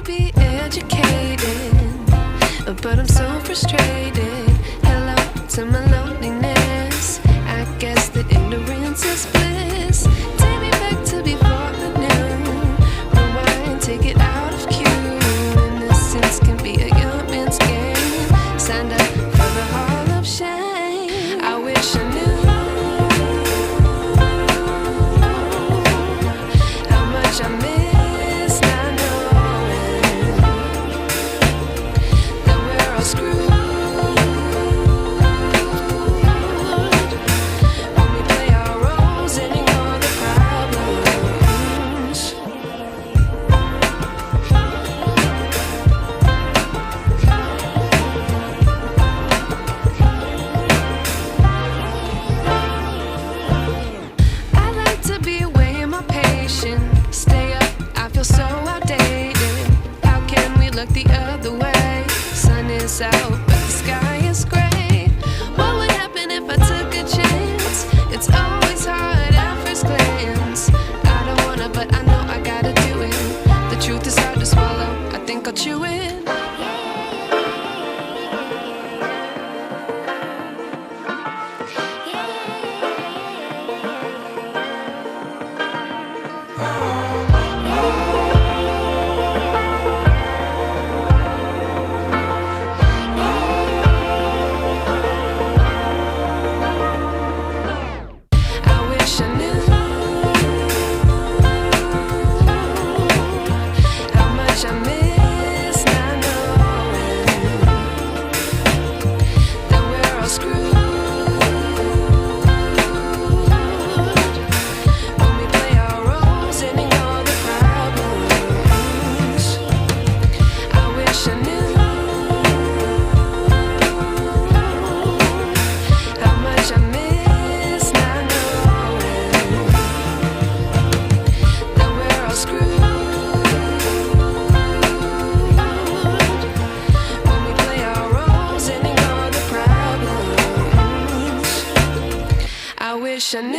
be educated, but I'm so frustrated. Hello to my loneliness. I guess that ignorance is bliss. Take me back to before I knew. Rewind, take it out of cue. Innocence can be a young man's game. Signed up for the hall of shame. I wish I knew how much I miss not knowing that we're all screwed when we play our roles and ignore the problems. I like to be away in my patience. Stay up, I feel so outdated. How can we look the other way? Sun is out, but the sky is gray. What would happen if I took a chance? It's always hard at first glance. I don't wanna, but I know I gotta do it. The truth is hard to swallow, I think I'll chew it. I wish I knew how much I miss not knowing that we're all screwed when we play our roles and ignore the problems. I wish I knew how much I miss not knowing that we're all screwed when we play our roles and ignore the problems. I wish I knew